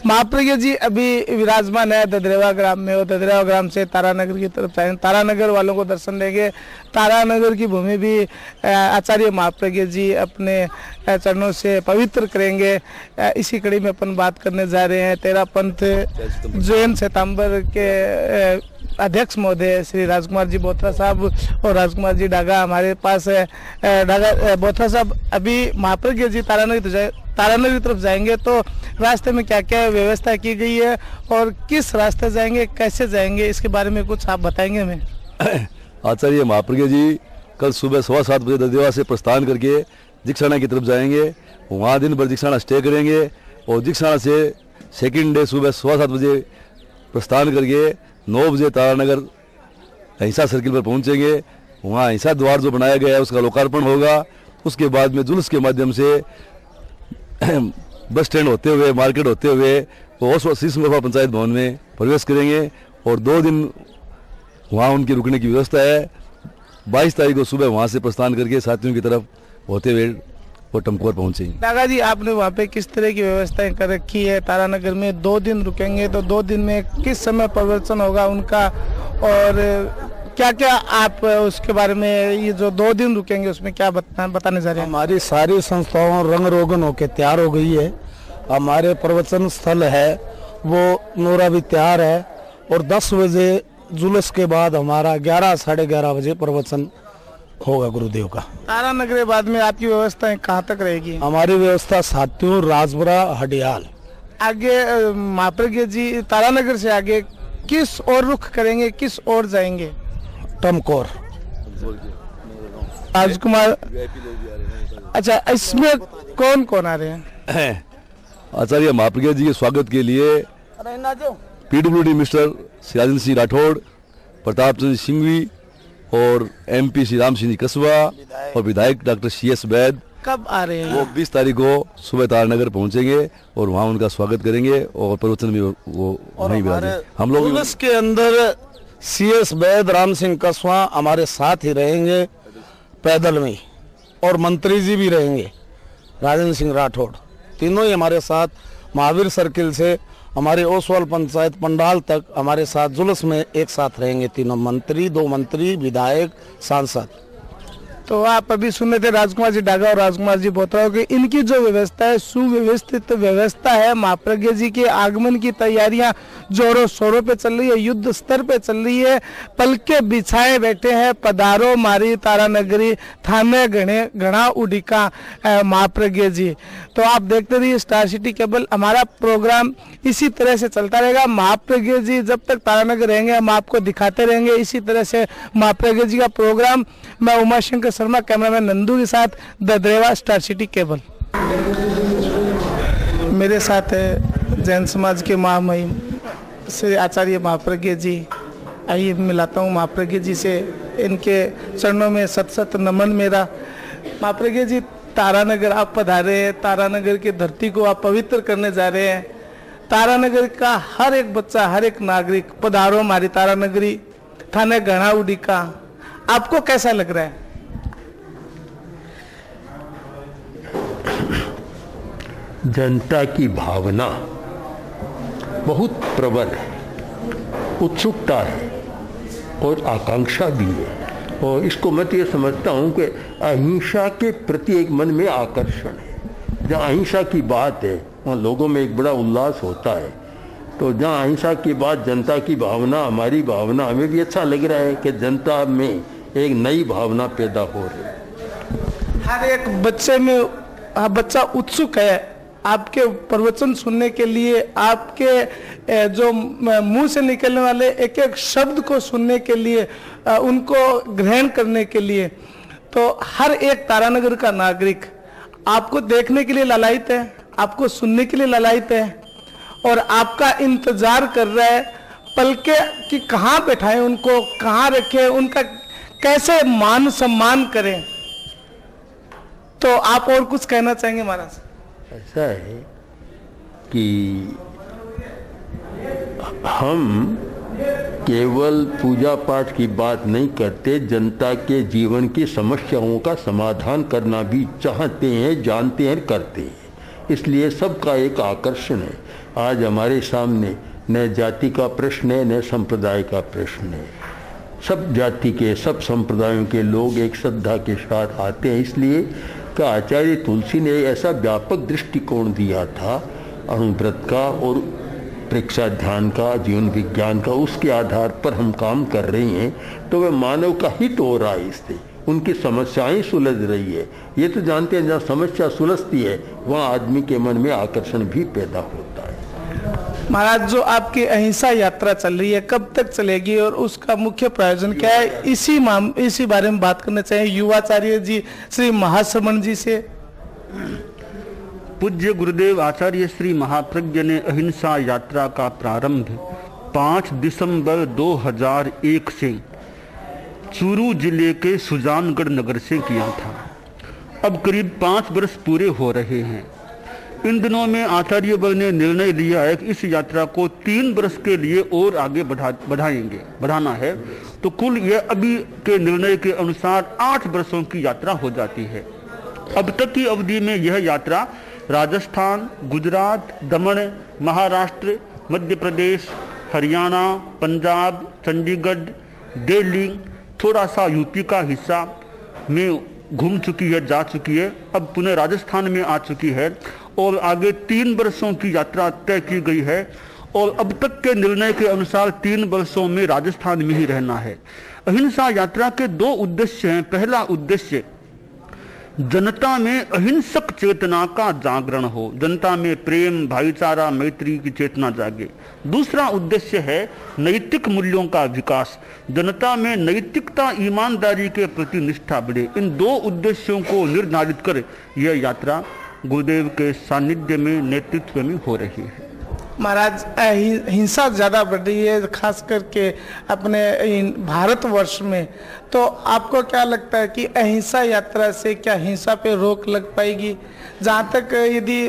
महाप्रज्ञ जी अभी विराजमान है ददरेवा ग्राम में, और ददरेवा ग्राम से तारानगर की तरफ जाएंगे, तारानगर वालों को दर्शन देंगे। तारानगर की भूमि भी आचार्य महाप्रज्ञ जी अपने चरणों से पवित्र करेंगे। इसी कड़ी में अपन बात करने जा रहे हैं। तेरा पंथ जैन श्वेतांबर के अध्यक्ष महोदय श्री राजकुमार जी बोथरा साहब और राजकुमार जी डागा हमारे पास है। डागा बोथरा साहब, अभी महाप्रज्ञ जी तारानगर की तरफ जाएंगे तो रास्ते में क्या क्या व्यवस्था की गई है और किस रास्ते जाएंगे, कैसे जाएंगे, इसके बारे में कुछ आप बताएंगे हमें। आचार्य महाप्रज्ञ जी कल सुबह 7:15 बजे ददरेवा से प्रस्थान करके जिक्साना की तरफ जाएंगे। वहाँ दिन भर जिक्साना स्टे करेंगे और जिक्साना से सेकंड डे सुबह 7:15 बजे प्रस्थान करके 9 बजे तारानगर अहिंसा सर्किल पर पहुंचेंगे। वहाँ अहिंसा द्वार जो बनाया गया है उसका लोकार्पण होगा। उसके बाद में जुलूस के माध्यम से बस स्टैंड होते हुए, मार्केट होते हुए वो शीशमगोफा पंचायत भवन में प्रवेश करेंगे और 2 दिन वहाँ उनकी रुकने की व्यवस्था है। 22 तारीख को सुबह वहाँ से प्रस्थान करके साथियों की तरफ होते हुए वो टमकोर पहुंचेंगे। दादा जी, आपने वहाँ पे किस तरह की व्यवस्थाएं कर रखी है? तारानगर में 2 दिन रुकेंगे तो 2 दिन में किस समय प्रवचन होगा उनका, और क्या क्या आप उसके बारे में, ये जो 2 दिन रुकेंगे उसमें क्या बताने जा रहे हैं? हमारी सारी संस्थाओं रंग रोगन होकर तैयार हो गई है। हमारे प्रवचन स्थल है वो नोरा भी तैयार है और 10 बजे जुलूस के बाद हमारा 11 साढ़े 11 बजे प्रवचन होगा गुरुदेव का। तारानगर के बाद में आपकी व्यवस्थाएं कहाँ तक रहेगी? हमारी व्यवस्था साथियों राजपुरा हडियाल। आगे महाप्रज्ञ जी तारानगर से आगे किस ओर रुख करेंगे, किस ओर जाएंगे? टमकोर। राजकुमार, अच्छा इसमें कौन कौन आ रहे हैं? आचार्य महाप्रज्ञ जी के स्वागत के लिए PWD मिस्टर राजेंद्र सिंह राठौड़, प्रताप चंद्र सिंघवी और MP श्री राम सिंह जी कसवा और विधायक डॉक्टर CS वैद। कब आ रहे हैं? वो 20 तारीख को सुबह तारानगर पहुंचेंगे और वहाँ उनका स्वागत करेंगे और प्रवचन भी वो वहीं विराजे। हम लोग के अंदर CS वैद, राम सिंह कसवा हमारे साथ ही रहेंगे पैदल में, और मंत्री जी भी रहेंगे राजेंद्र सिंह राठौड़, तीनों ही हमारे साथ महावीर सर्किल से हमारे ओसवाल पंचायत पंडाल तक हमारे साथ जुलूस में एक साथ रहेंगे। तीनों मंत्री, 2 मंत्री, विधायक, सांसद। तो आप अभी सुन रहे थे राजकुमार जी डागा और राजकुमार जी बोथरा की, इनकी जो व्यवस्था है सुव्यवस्थित व्यवस्था है। महाप्रज्ञ जी के आगमन की तैयारियां जोरों शोरों पे चल रही है, युद्ध स्तर पे चल रही है। पलके बिछाए बैठे हैं, पधारो मारी तारानगरी, थामे घना उडिका महाप्रज्ञ जी। तो आप देखते रहिए स्टार सिटी केबल, हमारा प्रोग्राम इसी तरह से चलता रहेगा। महाप्रज्ञ जी जब तक तारानगर रहेंगे हम आपको दिखाते रहेंगे इसी तरह से महाप्रज्ञ जी का प्रोग्राम। मैं उमाशंकर शर्मा, कैमरामैन नंदू के साथ, ददरेवा, स्टार सिटी केबल। मेरे साथ है जैन समाज के महामहिम श्री आचार्य महाप्रज्ञ जी। आइए मिलाता हूँ महाप्रज्ञ जी से, इनके चरणों में सत सत नमन मेरा। महाप्रज्ञ जी, तारानगर आप पधारे हैं, तारानगर की धरती को आप पवित्र करने जा रहे हैं। तारानगर का हर एक बच्चा, हर एक नागरिक, पधारो हमारी तारानगरी, थाने घना उडिका, आपको कैसा लग रहा है? जनता की भावना बहुत प्रबल है, उत्सुकता है और आकांक्षा भी है, और इसको मैं तो ये समझता हूँ कि अहिंसा के प्रति एक मन में आकर्षण है। जहाँ अहिंसा की बात है वहाँ लोगों में एक बड़ा उल्लास होता है। तो जहाँ अहिंसा की बात, जनता की भावना, हमारी भावना, हमें भी अच्छा लग रहा है कि जनता में एक नई भावना पैदा हो रही है। हर एक बच्चे में बच्चा उत्सुक है आपके प्रवचन सुनने के लिए, आपके जो मुंह से निकलने वाले एक एक शब्द को सुनने के लिए, उनको ग्रहण करने के लिए। तो हर एक तारानगर का नागरिक आपको देखने के लिए लालायित है, आपको सुनने के लिए लालायित है और आपका इंतजार कर रहा है पलके कि कहाँ बैठाएं उनको, कहाँ रखें, उनका कैसे मान सम्मान करें। तो आप और कुछ कहना चाहेंगे महाराज? ऐसा है कि हम केवल पूजा पाठ की बात नहीं करते, जनता के जीवन की समस्याओं का समाधान करना भी चाहते हैं, जानते हैं, करते हैं। इसलिए सबका एक आकर्षण है। आज हमारे सामने न जाति का प्रश्न है न संप्रदाय का प्रश्न है। सब जाति के, सब संप्रदायों के लोग एक श्रद्धा के साथ आते हैं। इसलिए कि आचार्य तुलसी ने ऐसा व्यापक दृष्टिकोण दिया था अणुव्रत का और प्रेक्षा ध्यान का, जीवन विज्ञान का, उसके आधार पर हम काम कर रहे हैं। तो वह मानव का हित हो रहा है, इससे उनकी समस्याएं सुलझ रही है। ये तो जानते हैं जहाँ समस्या सुलझती है वहाँ आदमी के मन में आकर्षण भी पैदा होता है। महाराज, जो आपकी अहिंसा यात्रा चल रही है कब तक चलेगी और उसका मुख्य प्रयोजन क्या है, इसी बारे में बात करना चाहिए युवाचार्य जी श्री महाश्रमण जी से। पूज्य गुरुदेव आचार्य श्री महाप्रज्ञ ने अहिंसा यात्रा का प्रारंभ 5 दिसंबर 2001 से चूरू जिले के सुजानगढ़ नगर से किया था। अब करीब 5 वर्ष पूरे हो रहे हैं। इन दिनों में आचार्य वर्ग ने निर्णय लिया है कि इस यात्रा को 3 वर्ष के लिए और आगे बढ़ाना है। तो कुल यह अभी के निर्णय के अनुसार 8 वर्षों की यात्रा हो जाती है। अब तक की अवधि में यह यात्रा राजस्थान, गुजरात, दमन, महाराष्ट्र, मध्य प्रदेश, हरियाणा, पंजाब, चंडीगढ़, दिल्ली, थोड़ा सा यूपी का हिस्सा में घूम चुकी है, जा चुकी है। अब पुनः राजस्थान में आ चुकी है और आगे 3 वर्षों की यात्रा तय की गई है। और अब तक के निर्णय के अनुसार 3 वर्षों में राजस्थान में ही रहना है। अहिंसा यात्रा के 2 उद्देश्य हैं। पहला उद्देश्य जनता में अहिंसक चेतना का जागरण हो, जनता में प्रेम, भाईचारा, मैत्री की चेतना जागे। दूसरा उद्देश्य है नैतिक मूल्यों का विकास, जनता में नैतिकता, ईमानदारी के प्रति निष्ठा बढ़े। इन 2 उद्देश्यों को निर्धारित कर यह यात्रा गुरुदेव के सानिध्य में, नेतृत्व में हो रही है। महाराज, हिंसा ज़्यादा बढ़ रही है खास करके अपने भारतवर्ष में, तो आपको क्या लगता है कि अहिंसा यात्रा से क्या हिंसा पे रोक लग पाएगी? जहाँ तक यदि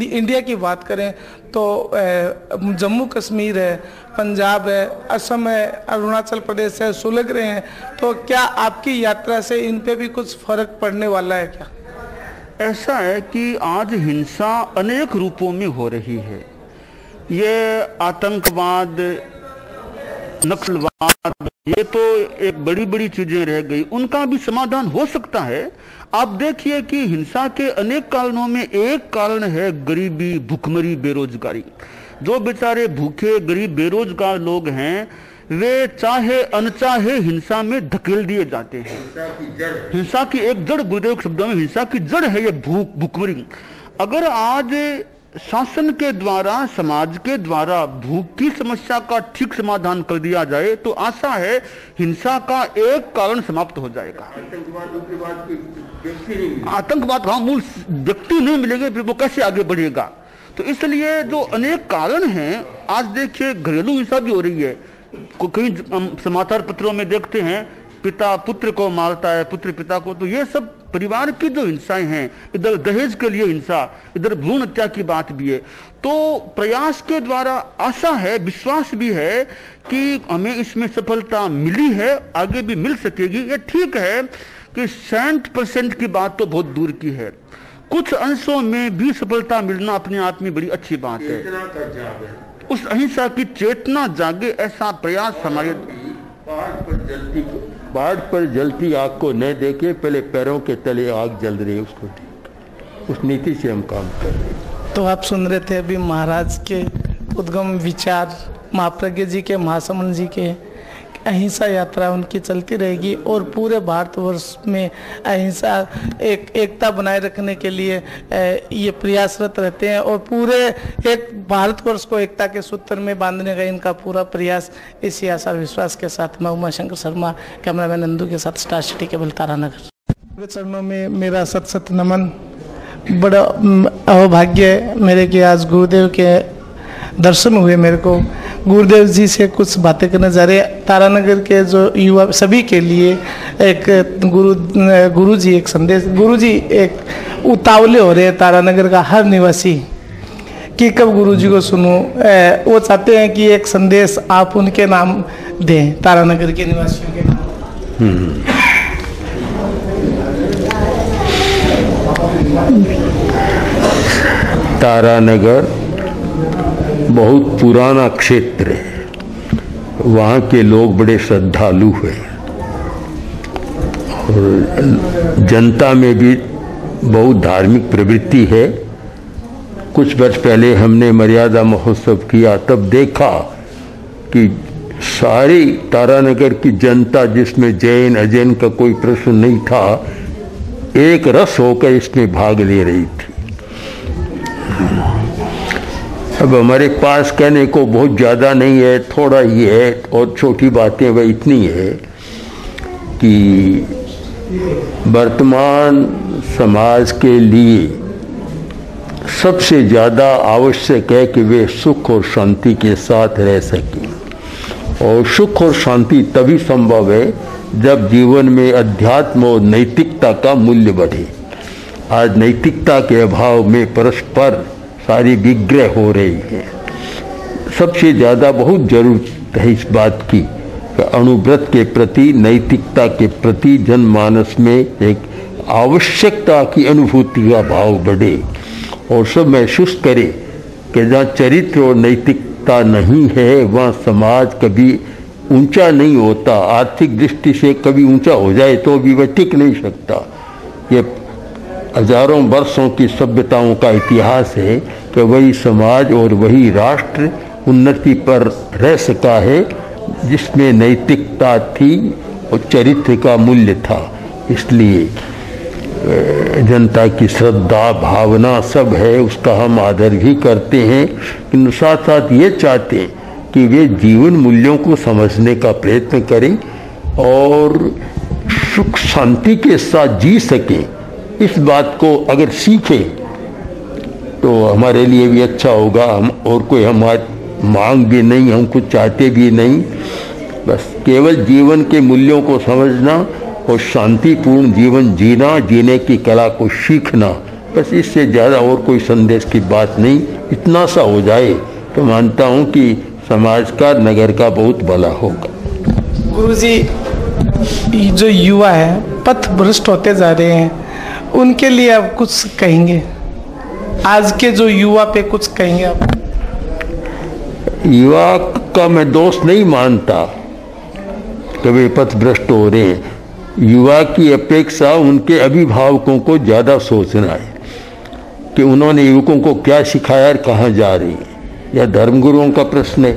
इंडिया की बात करें तो जम्मू कश्मीर है, पंजाब है, असम है, अरुणाचल प्रदेश है, सुलग रहे हैं, तो क्या आपकी यात्रा से इन पे भी कुछ फर्क पड़ने वाला है क्या? ऐसा है कि आज हिंसा अनेक रूपों में हो रही है। ये आतंकवाद, नक्सलवाद, ये तो एक बड़ी बड़ी चीजें रह गई, उनका भी समाधान हो सकता है। आप देखिए कि हिंसा के अनेक कारणों में एक कारण है गरीबी, भूखमरी, बेरोजगारी। जो बेचारे भूखे, गरीब, बेरोजगार लोग हैं वे चाहे अनचाहे हिंसा में धकेल दिए जाते हैं। हिंसा की एक जड़, गुरुदेव के शब्दों में हिंसा की जड़ है ये भूखमरी। अगर आज शासन के द्वारा, समाज के द्वारा भूख की समस्या का ठीक समाधान कर दिया जाए तो आशा है हिंसा का एक कारण समाप्त हो जाएगा। आतंकवाद का मूल व्यक्ति नहीं मिलेंगे फिर वो कैसे आगे बढ़ेगा? तो इसलिए जो अनेक कारण हैं, आज देखिए घरेलू हिंसा भी हो रही है। कई समाचार पत्रों में देखते हैं पिता पुत्र को मारता है, पुत्र पिता को। तो ये सब परिवार की जो हिंसाएं हैं, इधर दहेज के लिए हिंसा, इधर भ्रूण हत्या की बात भी है। तो प्रयास के द्वारा आशा है, विश्वास भी है कि हमें इसमें सफलता मिली है, आगे भी मिल सकेगी। ये ठीक है कि 100% की बात तो बहुत दूर की है, कुछ अंशों में भी सफलता मिलना अपने आप में बड़ी अच्छी बात है। उस अहिंसा की चेतना जागे, ऐसा प्रयास हमारे। पहाड़ पर जलती आग को न देखे, पहले पैरों के तले आग जल रही है उसको देख, उस नीति से हम काम कर रहे हैं। तो आप सुन रहे थे अभी महाराज के उद्गम विचार, महाप्रज्ञ जी के, महाश्रमण जी के। अहिंसा यात्रा उनकी चलती रहेगी और पूरे भारतवर्ष में अहिंसा एकता बनाए रखने के लिए ये प्रयासरत रहते हैं और पूरे एक भारतवर्ष को एकता के सूत्र में बांधने का इनका पूरा प्रयास। इसी आशा विश्वास के साथ मैं उमाशंकर शर्मा, कैमरामैन नंदू के साथ, स्टार सिटी केबल, तारानगर। चरणों में मेरा सत सत नमन। बड़ा अहोभाग्य है मेरे कि आज गुरुदेव के दर्शन हुए। मेरे को गुरुदेव जी से कुछ बातें करने जा रहे हैं। तारानगर के जो युवा सभी के लिए एक गुरु जी एक संदेश। गुरु जी एक उतावले हो रहे हैं तारानगर का हर निवासी कि कब गुरु जी को सुनूं। वो चाहते हैं कि एक संदेश आप उनके नाम दें, तारानगर के निवासियों के नाम। तारानगर बहुत पुराना क्षेत्र है, वहाँ के लोग बड़े श्रद्धालु हैं और जनता में भी बहुत धार्मिक प्रवृत्ति है। कुछ वर्ष पहले हमने मर्यादा महोत्सव किया, तब देखा कि सारी तारानगर की जनता, जिसमें जैन अजैन का कोई प्रश्न नहीं था, एक रस होकर इसमें भाग ले रही थी। अब हमारे पास कहने को बहुत ज़्यादा नहीं है, थोड़ा ही है और छोटी बातें वह इतनी है कि वर्तमान समाज के लिए सबसे ज़्यादा आवश्यक है कि वे सुख और शांति के साथ रह सकें, और सुख और शांति तभी संभव है जब जीवन में अध्यात्म और नैतिकता का मूल्य बढ़े। आज नैतिकता के अभाव में परस्पर सारी विग्रह हो रही है। सबसे ज़्यादा बहुत जरूरत है इस बात की कि अणुव्रत के प्रति, नैतिकता के प्रति जनमानस में एक आवश्यकता की अनुभूति का भाव बढ़े और सब महसूस करे कि जहाँ चरित्र और नैतिकता नहीं है वहाँ समाज कभी ऊंचा नहीं होता। आर्थिक दृष्टि से कभी ऊंचा हो जाए तो भी वह टिक नहीं सकता। ये हजारों वर्षों की सभ्यताओं का इतिहास है कि वही समाज और वही राष्ट्र उन्नति पर रह सका है जिसमें नैतिकता थी और चरित्र का मूल्य था। इसलिए जनता की श्रद्धा भावना सब है, उसका हम आदर भी करते हैं, लेकिन साथ साथ ये चाहते हैं कि वे जीवन मूल्यों को समझने का प्रयत्न करें और सुख शांति के साथ जी सकें। इस बात को अगर सीखें तो हमारे लिए भी अच्छा होगा। हम और कोई हमारी मांग भी नहीं, हम कुछ चाहते भी नहीं, बस केवल जीवन के मूल्यों को समझना और शांतिपूर्ण जीवन जीना, जीने की कला को सीखना, बस इससे ज़्यादा और कोई संदेश की बात नहीं। इतना सा हो जाए तो मानता हूँ कि समाज का, नगर का बहुत भला होगा। गुरुजी, जो युवा है पथ भ्रष्ट होते जा रहे हैं, उनके लिए आप कुछ कहेंगे? आज के जो युवा पे कुछ कहेंगे आप? युवा का मैं दोष नहीं मानता कि वे पथ भ्रष्ट हो रहे हैं। युवा की अपेक्षा उनके अभिभावकों को ज़्यादा सोचना है कि उन्होंने युवकों को क्या सिखाया और कहाँ जा रही है। या धर्मगुरुओं का प्रश्न है,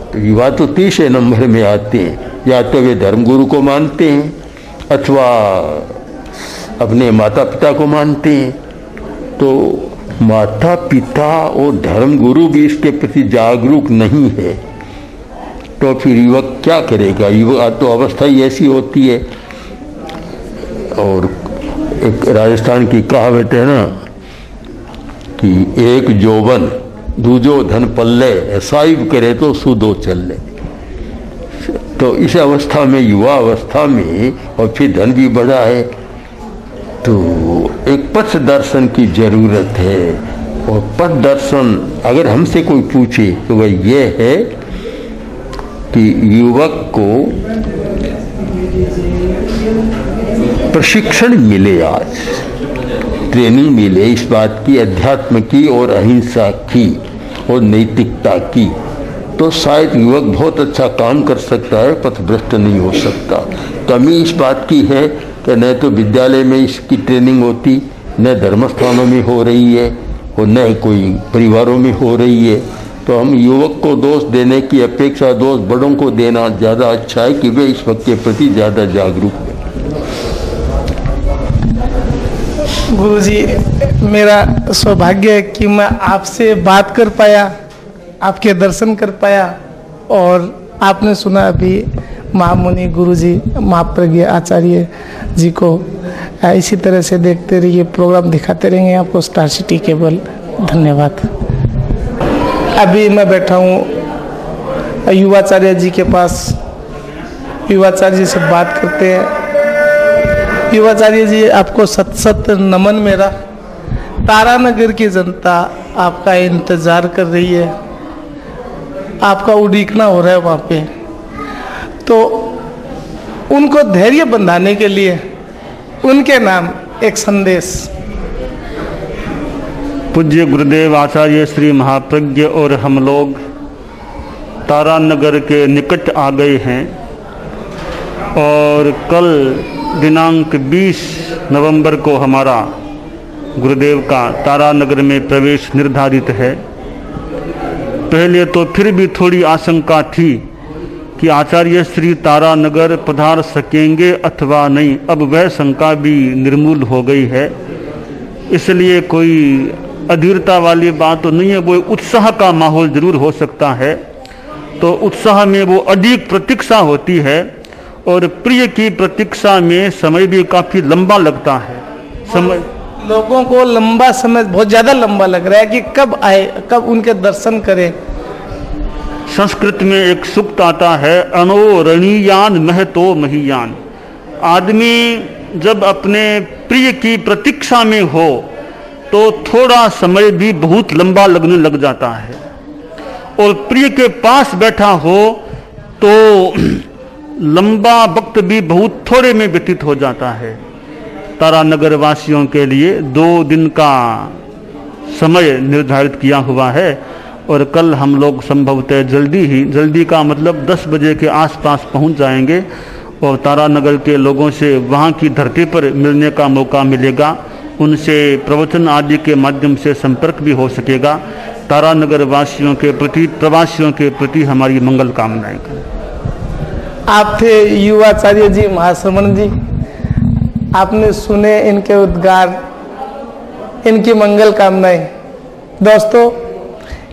तो युवा तो 30 नंबर में आते हैं, या तो वे धर्मगुरु को मानते हैं अथवा अपने माता पिता को मानते हैं। तो माता पिता और धर्मगुरु भी इसके प्रति जागरूक नहीं है तो फिर युवक क्या करेगा? युवक तो अवस्था ही ऐसी होती है। और एक राजस्थान की कहावत है ना कि एक जोबन दूजो धन पल्ले, साहिब करे तो सुदो चले। तो इस अवस्था में, युवा अवस्था में, और फिर धन भी बढ़ा है, तो एक पथ दर्शन की जरूरत है। और पथ दर्शन अगर हमसे कोई पूछे तो वह ये है कि युवक को प्रशिक्षण मिले, आज ट्रेनिंग मिले इस बात की, अध्यात्म की और अहिंसा की और नैतिकता की, तो शायद युवक बहुत अच्छा काम कर सकता है, पथभ्रष्ट नहीं हो सकता। कमी इस बात की है कि न तो विद्यालय में इसकी ट्रेनिंग होती, न धर्मस्थानों में हो रही है और न कोई परिवारों में हो रही है। तो हम युवक को दोष देने की अपेक्षा दोष बड़ों को देना ज़्यादा अच्छा है कि वे इस वक्त के प्रति ज़्यादा जागरूक हैं। गुरुजी, मेरा सौभाग्य है कि मैं आपसे बात कर पाया, आपके दर्शन कर पाया, और आपने सुना अभी महामुनि गुरुजी महाप्रज्ञ आचार्य जी को। इसी तरह से देखते रहिए, प्रोग्राम दिखाते रहेंगे आपको स्टार सिटी केबल। धन्यवाद। अभी मैं बैठा हूँ युवाचार्य जी के पास, युवाचार्य जी से बात करते हैं। युवाचार्य जी, आपको सत सत नमन मेरा। तारानगर की जनता आपका इंतजार कर रही है, आपका उड़ीकना हो रहा है वहाँ पे, तो उनको धैर्य बंधाने के लिए उनके नाम एक संदेश। पूज्य गुरुदेव आचार्य श्री महाप्रज्ञ और हम लोग तारानगर के निकट आ गए हैं और कल दिनांक 20 नवंबर को हमारा गुरुदेव का तारानगर में प्रवेश निर्धारित है। पहले तो फिर भी थोड़ी आशंका थी कि आचार्य श्री तारानगर पधार सकेंगे अथवा नहीं, अब वह शंका भी निर्मूल हो गई है। इसलिए कोई अधीरता वाली बात तो नहीं है, वो उत्साह का माहौल जरूर हो सकता है। तो उत्साह में वो अधिक प्रतीक्षा होती है और प्रिय की प्रतीक्षा में समय भी काफी लंबा लगता है। समय लोगों को लंबा समय, बहुत ज्यादा लंबा लग रहा है कि कब आए, कब उनके दर्शन करें। संस्कृत में एक सूक्त आता है, अणोरणीयान महतो महीयान। आदमी जब अपने प्रिय की प्रतीक्षा में हो तो थोड़ा समय भी बहुत लंबा लगने लग जाता है, और प्रिय के पास बैठा हो तो लंबा वक्त भी बहुत थोड़े में व्यतीत हो जाता है। तारानगर वासियों के लिए 2 दिन का समय निर्धारित किया हुआ है और कल हम लोग संभवतः जल्दी का मतलब 10 बजे के आसपास पहुंच जाएंगे और तारानगर के लोगों से वहां की धरती पर मिलने का मौका मिलेगा। उनसे प्रवचन आदि के माध्यम से संपर्क भी हो सकेगा। तारानगर वासियों के प्रति, प्रवासियों के प्रति हमारी मंगल कामनाएं करें। आप थे युवाचार्य जी महाश्रमण जी, आपने सुने इनके उद्गार, इनकी मंगल कामनाएं। दोस्तों,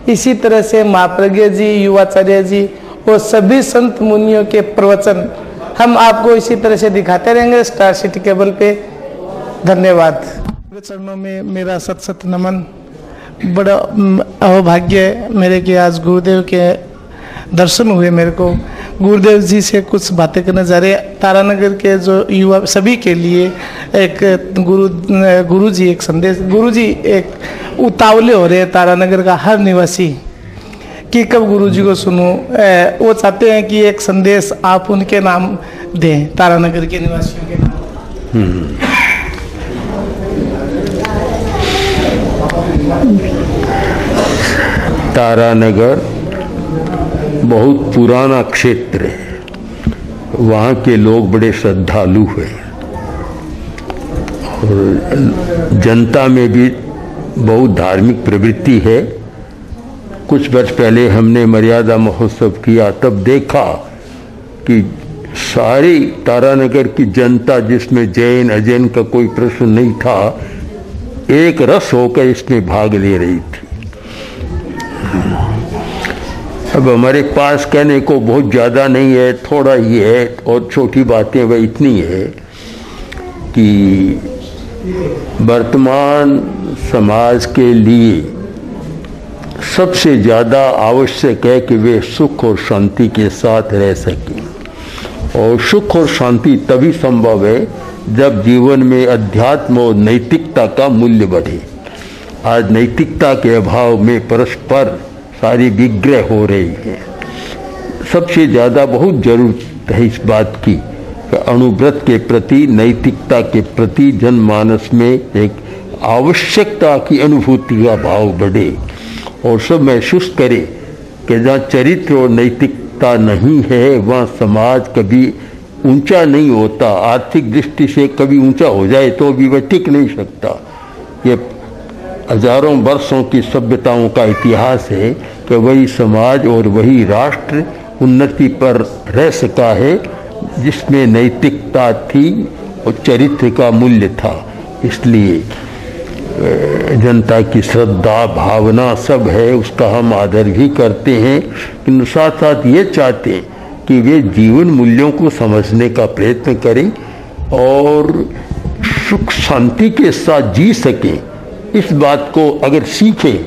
इसी तरह से महाप्रज्ञ जी, युवाचार्य जी और सभी संत मुनियों के प्रवचन हम आपको इसी तरह से दिखाते रहेंगे स्टार सिटी केबल पे। धन्यवाद। चरणों में मेरा सत सत नमन। बड़ा अहोभाग्य मेरे कि आज गुरुदेव के दर्शन हुए। मेरे को गुरुदेव जी से कुछ बातें करने जा रहे हैं। तारानगर के जो युवा सभी के लिए एक गुरु जी एक संदेश, गुरु जी एक उतावले हो रहे हैं तारानगर का हर निवासी कि कब गुरु जी को सुनूं। वो चाहते हैं कि एक संदेश आप उनके नाम दें, तारानगर के निवासियों के नाम। तारानगर बहुत पुराना क्षेत्र है, वहाँ के लोग बड़े श्रद्धालु हैं और जनता में भी बहुत धार्मिक प्रवृत्ति है। कुछ वर्ष पहले हमने मर्यादा महोत्सव किया, तब देखा कि सारी तारानगर की जनता, जिसमें जैन अजैन का कोई प्रश्न नहीं था, एक रस होकर इसमें भाग ले रही थी। अब हमारे पास कहने को बहुत ज़्यादा नहीं है, थोड़ा ही है और छोटी बातें वह इतनी है कि वर्तमान समाज के लिए सबसे ज़्यादा आवश्यक है कि वे सुख और शांति के साथ रह सकें, और सुख और शांति तभी संभव है जब जीवन में अध्यात्म और नैतिकता का मूल्य बढ़े। आज नैतिकता के अभाव में परस्पर सारी विग्रह हो रही है। सबसे ज़्यादा बहुत जरूरत है इस बात की कि अणुव्रत के प्रति, नैतिकता के प्रति जनमानस में एक आवश्यकता की अनुभूति का भाव बढ़े और सब महसूस करे कि जहाँ चरित्र और नैतिकता नहीं है वहाँ समाज कभी ऊंचा नहीं होता। आर्थिक दृष्टि से कभी ऊंचा हो जाए तो भी वह टिक नहीं सकता। ये हजारों वर्षों की सभ्यताओं का इतिहास है कि वही समाज और वही राष्ट्र उन्नति पर रह सका है जिसमें नैतिकता थी और चरित्र का मूल्य था। इसलिए जनता की श्रद्धा भावना सब है, उसका हम आदर भी करते हैं, लेकिन साथ साथ ये चाहते हैं कि वे जीवन मूल्यों को समझने का प्रयत्न करें और सुख शांति के साथ जी सकें। इस बात को अगर सीखें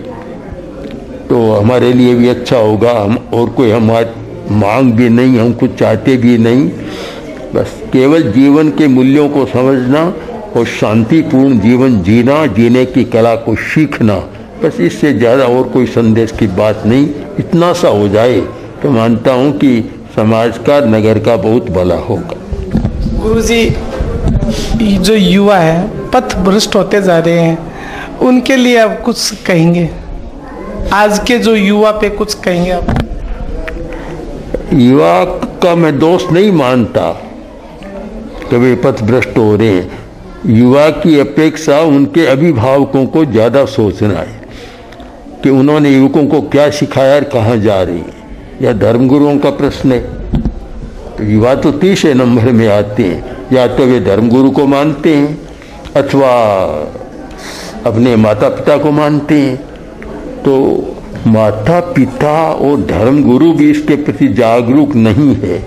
तो हमारे लिए भी अच्छा होगा। हम और कोई हमारी मांग भी नहीं, हम कुछ चाहते भी नहीं, बस केवल जीवन के मूल्यों को समझना और शांतिपूर्ण जीवन जीना, जीने की कला को सीखना, बस इससे ज़्यादा और कोई संदेश की बात नहीं। इतना सा हो जाए तो मानता हूँ कि समाज का, नगर का बहुत भला होगा। गुरुजी, जो युवा है पथ भ्रष्ट होते जा रहे हैं उनके लिए आप कुछ कहेंगे, आज के जो युवा पे कुछ कहेंगे आप? युवा का मैं दोष नहीं मानता कि वे पथभ्रष्ट हो रहे हैं। युवा की अपेक्षा उनके अभिभावकों को ज़्यादा सोचना है कि उन्होंने युवकों को क्या सिखाया और कहाँ जा रही है। यह धर्मगुरुओं का प्रश्न है। तो युवा तो 30 नंबर में आते हैं, या तो वे धर्मगुरु को मानते हैं अथवा अपने माता पिता को मानते हैं। तो माता पिता और धर्मगुरु भी इसके प्रति जागरूक नहीं है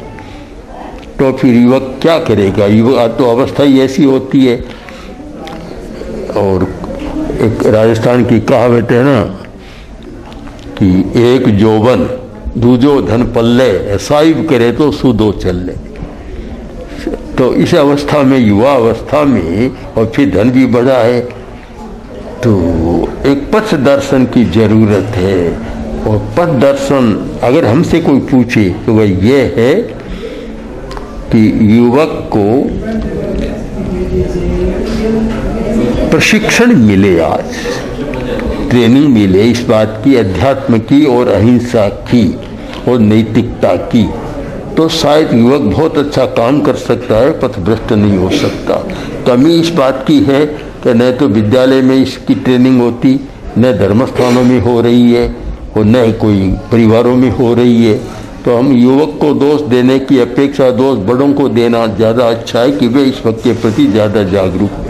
तो फिर युवक क्या करेगा? युवक तो अवस्था ही ऐसी होती है। और एक राजस्थान की कहावत है ना कि एक जोबन दूजो धन पल्ले, साहिब करे तो सुदो चले। तो इस अवस्था में, युवा अवस्था में, और फिर धन भी बड़ा है, तो एक पथ दर्शन की जरूरत है। और पथ दर्शन अगर हमसे कोई पूछे तो वह ये है कि युवक को प्रशिक्षण मिले, आज ट्रेनिंग मिले इस बात की, अध्यात्म की और अहिंसा की और नैतिकता की, तो शायद युवक बहुत अच्छा काम कर सकता है, पथभ्रष्ट नहीं हो सकता। कमी इस बात की है कि न तो विद्यालय में इसकी ट्रेनिंग होती, न धर्मस्थानों में हो रही है और न कोई परिवारों में हो रही है। तो हम युवक को दोष देने की अपेक्षा दोष बड़ों को देना ज़्यादा अच्छा है कि वे इस वक्त के प्रति ज़्यादा जागरूक हैं।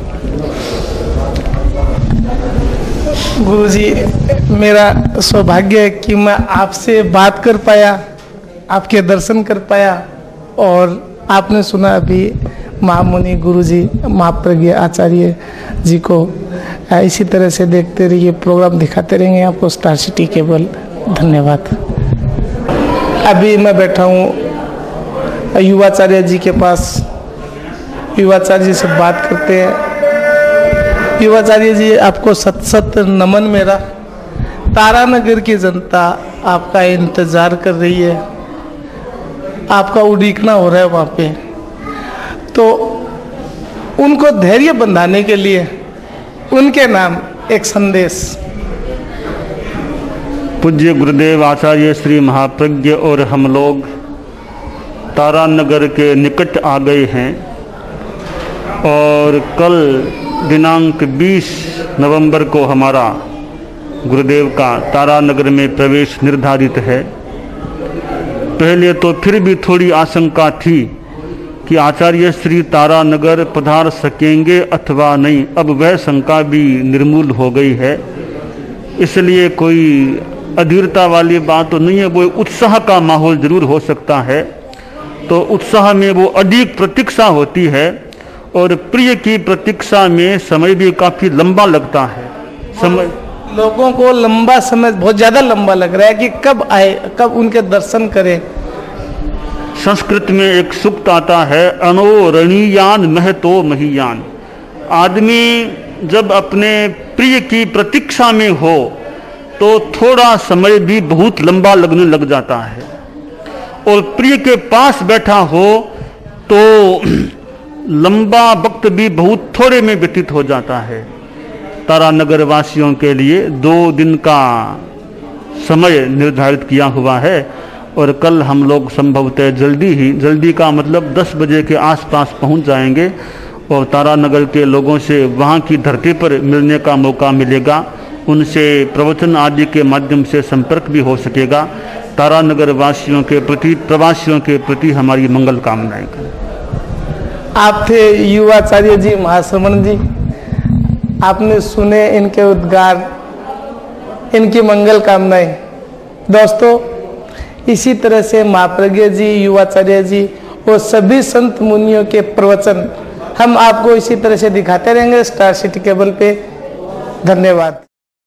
गुरुजी, मेरा सौभाग्य है कि मैं आपसे बात कर पाया, आपके दर्शन कर पाया। और आपने सुना अभी महामुनि गुरुजी महाप्रज्ञ आचार्य जी को। इसी तरह से देखते रहिए, प्रोग्राम दिखाते रहेंगे आपको स्टार सिटी केबल। धन्यवाद। अभी मैं बैठा हूँ युवाचार्य जी के पास, युवाचार्य जी से बात करते हैं। युवाचार्य जी, आपको सत सत नमन मेरा। तारानगर की जनता आपका इंतजार कर रही है, आपका उड़ीकना हो रहा है वहाँ पे, तो उनको धैर्य बंधाने के लिए उनके नाम एक संदेश। पूज्य गुरुदेव आचार्य श्री महाप्रज्ञ और हम लोग तारानगर के निकट आ गए हैं और कल दिनांक 20 नवंबर को हमारा गुरुदेव का तारानगर में प्रवेश निर्धारित है। पहले तो फिर भी थोड़ी आशंका थी कि आचार्य श्री तारानगर पधार सकेंगे अथवा नहीं, अब वह शंका भी निर्मूल हो गई है। इसलिए कोई अधीरता वाली बात तो नहीं है, वो उत्साह का माहौल जरूर हो सकता है। तो उत्साह में वो अधिक प्रतीक्षा होती है और प्रिय की प्रतीक्षा में समय भी काफी लंबा लगता है। समय लोगों को लंबा समय, बहुत ज्यादा लंबा लग रहा है कि कब आए, कब उनके दर्शन करें। संस्कृत में एक सूक्त आता है, अनो रणीयान महतो महीयान। आदमी जब अपने प्रिय की प्रतीक्षा में हो तो थोड़ा समय भी बहुत लंबा लगने लग जाता है, और प्रिय के पास बैठा हो तो लंबा वक्त भी बहुत थोड़े में व्यतीत हो जाता है। तारानगर वासियों के लिए 2 दिन का समय निर्धारित किया हुआ है और कल हम लोग संभवतः जल्दी का मतलब 10 बजे के आसपास पहुंच जाएंगे और तारानगर के लोगों से वहां की धरती पर मिलने का मौका मिलेगा। उनसे प्रवचन आदि के माध्यम से संपर्क भी हो सकेगा। तारानगर वासियों के प्रति, प्रवासियों के प्रति हमारी मंगल कामनाएं करें। आप थे युवाचार्य जी महाश्रमण जी, आपने सुने इनके उद्गार, इनकी मंगल कामनाएं। दोस्तों, इसी तरह से महाप्रज्ञ जी, युवाचार्य जी और सभी संत मुनियों के प्रवचन हम आपको इसी तरह से दिखाते रहेंगे स्टार सिटी केबल पे। धन्यवाद।